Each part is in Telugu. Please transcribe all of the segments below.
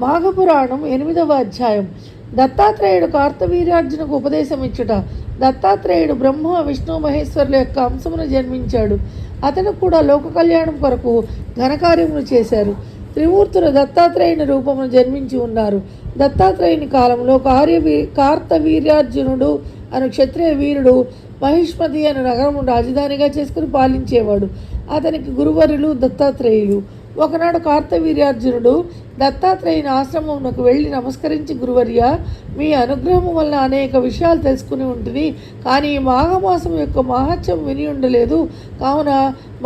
మాఘపురాణం 8వ అధ్యాయం. దత్తాత్రేయుడు కార్తవీర్యార్జునకు ఉపదేశం ఇచ్చుట. దత్తాత్రేయుడు బ్రహ్మ విష్ణు మహేశ్వరుల యొక్క అంశమును జన్మించాడు. అతను కూడా లోక కళ్యాణం కొరకు ఘనకార్యములు చేశారు. త్రిమూర్తులు దత్తాత్రేయుని రూపమును జన్మించి ఉన్నారు. దత్తాత్రేయుని కాలంలో కార్తవీర్యార్జునుడు అను క్షత్రియ వీరుడు మహిష్మతి అనే నగరము రాజధానిగా చేసుకుని పాలించేవాడు. అతనికి గురువరులు దత్తాత్రేయులు. ఒకనాడు కార్తవీర్యార్జునుడు దత్తాత్రేయుని ఆశ్రమమునకు వెళ్ళి నమస్కరించి, గురువర్య, మీ అనుగ్రహం వల్ల అనేక విషయాలు తెలుసుకుని ఉంటుంది, కానీ ఈ మాఘమాసం యొక్క మహత్యం విని ఉండలేదు. కావున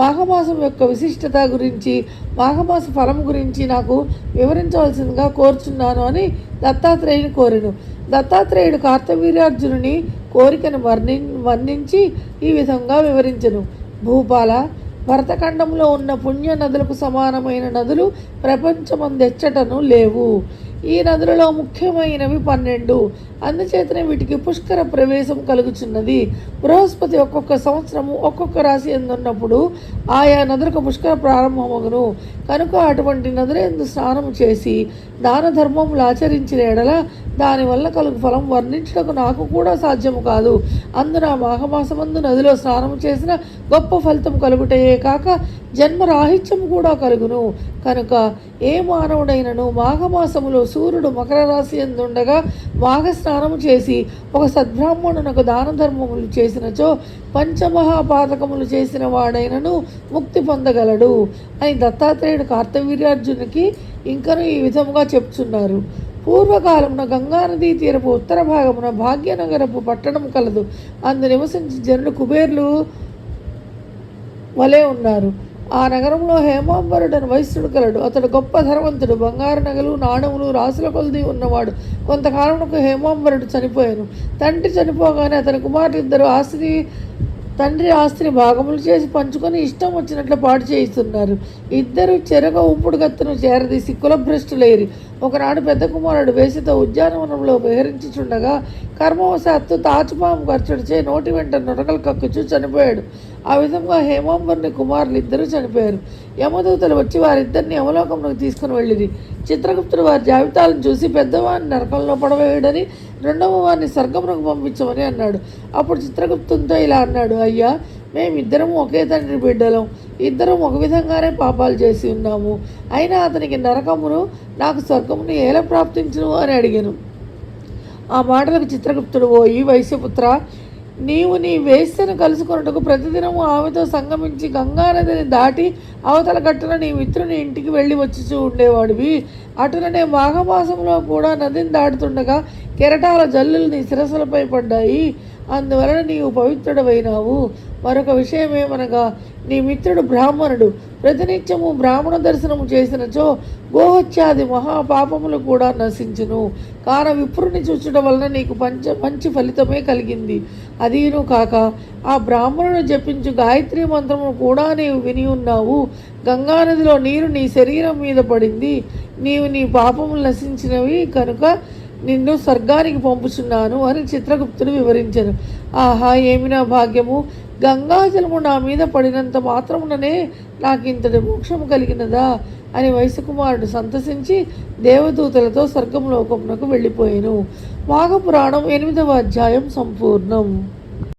మాఘమాసం యొక్క విశిష్టత గురించి, మాఘమాస ఫలం గురించి నాకు వివరించవలసిందిగా కోరుచున్నాను అని దత్తాత్రేయుని కోరెను. దత్తాత్రేయుడు కార్తవీర్యార్జునుని కోరికను వర్ణించి ఈ విధంగా వివరించెను. భూపాల, భరతఖండంలో ఉన్న పుణ్య నదులకు సమానమైన నదులు ప్రపంచమందెచ్చటను లేవు. ఈ నదులలో ముఖ్యమైనవి 12. అందుచేతనే వీటికి పుష్కర ప్రవేశం కలుగుచున్నది. బృహస్పతి ఒక్కొక్క సంవత్సరము ఒక్కొక్క రాశి ఎందున్నప్పుడు ఆయా నదులకు పుష్కర ప్రారంభమగును. కనుక అటువంటి నదులందు స్నానము చేసి దాన ధర్మములు ఆచరించిన ఎడల దానివల్ల కలుగు ఫలం వర్ణించటకు నాకు కూడా సాధ్యము కాదు. అందున మాఘమాసమందు నదిలో స్నానము చేసిన గొప్ప ఫలితం కలుగుటయే కాక జన్మరాహిత్యము కూడా కలుగును. కనుక ఏ మానవుడైనను మాఘమాసములో సూర్యుడు మకర రాశి ఎందుండగా మాఘ స్నానము చేసి ఒక సద్బ్రాహ్మణునకు దాన ధర్మములు చేసినచో పంచమహాపాతకములు చేసిన వాడైనను ముక్తి పొందగలడు అని దత్తాత్రేయుడు కార్తవీర్యార్జునికి ఇంకను ఈ విధముగా చెప్తున్నారు. పూర్వకాలమున గంగానదీ తీరపు ఉత్తర భాగమున భాగ్యనగరపు పట్టణం కలదు. అందు నివసించి జనులు కుబేర్లు వలె ఉన్నారు. ఆ నగరంలో హేమాంబరుడని వైశ్యుడు కలడు. అతడు గొప్ప ధనవంతుడు. బంగారు నగలు, నాణములు రాసుల కొలది ఉన్నవాడు. కొంతకాలమునకు హేమాంబరుడు చనిపోయాను. తండ్రి చనిపోగానే అతని కుమారులిద్దరు తండ్రి ఆస్తిని భాగములు చేసి పంచుకొని ఇష్టం వచ్చినట్లు పాటు చేయిస్తున్నారు. ఇద్దరు చెరగ ఉంపుడు గత్తును చేరదీసి కులభ్రష్టులేరి ఒకనాడు పెద్ద కుమారుడు వేసితో ఉద్యానవనంలో విహరించుచుండగా కర్మవశాత్తు తాచుపాము ఖర్చుడిచే నోటి వెంట నొరకలు కక్కుచూ చనిపోయాడు. ఆ విధంగా హేమాంబరుని కుమారులు ఇద్దరు చనిపోయారు. యమదూతలు వచ్చి వారిద్దరిని యమలోకంలోకి తీసుకుని వెళ్ళిరి. చిత్రగుప్తుడు వారి జాబితాలను చూసి పెద్దవాడిని నరకంలో పడవేయడని, రెండవ వారిని స్వర్గమునకు పంపించమని అన్నాడు. అప్పుడు చిత్రగుప్తునితో ఇలా అన్నాడు, అయ్యా, మేమిద్దరము ఒకే తండ్రి బిడ్డలం. ఇద్దరం ఒక విధంగానే పాపాలు చేసి ఉన్నాము. అయినా అతనికి నరకమును నాకు స్వర్గమును ఎలా ప్రాప్తించును అని అడిగాను. ఆ మాటలకు చిత్రగుప్తుడు, ఓ ఈ వైశ్యపుత్ర, నీవు నీ వేశ్యను కలుసుకొనుటకు ప్రతిదినము ఆమెతో సంగమించి గంగానదిని దాటి అవతల గట్టున నీ మిత్రుని ఇంటికి వెళ్ళి వచ్చి ఉండేవాడివి. అటులనే మాఘమాసంలో కూడా నదిని దాటుతుండగా కెరటాల జల్లులు నీ శిరస్సులపై పడ్డాయి. అందువలన నీవు పవిత్రుడవైనావు. మరొక విషయమేమనగా నీ మిత్రుడు బ్రాహ్మణుడు. ప్రతినిత్యము బ్రాహ్మణ దర్శనము చేసినచో గోహత్యాది మహాపాపములు కూడా నశించును. కాన విప్రుని చూచుట వలన నీకు మంచి ఫలితమే కలిగింది. అదీను కాక ఆ బ్రాహ్మణుడు జపించు గాయత్రి మంత్రమును కూడా నీవు విని ఉన్నావు. గంగానదిలో నీరు నీ శరీరం మీద పడింది. నీవు నీ పాపములు నశించినవి కనుక నిన్ను స్వర్గానికి పంపుచున్నాను అని చిత్రగుప్తుడు వివరించాను. ఆహా, ఏమి నా భాగ్యము! గంగాజలము నా మీద పడినంత మాత్రముననే నాకింతటి మోక్షము కలిగినదా అని వైశ్యకుమారుడు సంతసించి దేవదూతలతో స్వర్గంలోకమునకు వెళ్ళిపోయాను. మాఘపురాణం 8వ అధ్యాయం సంపూర్ణం.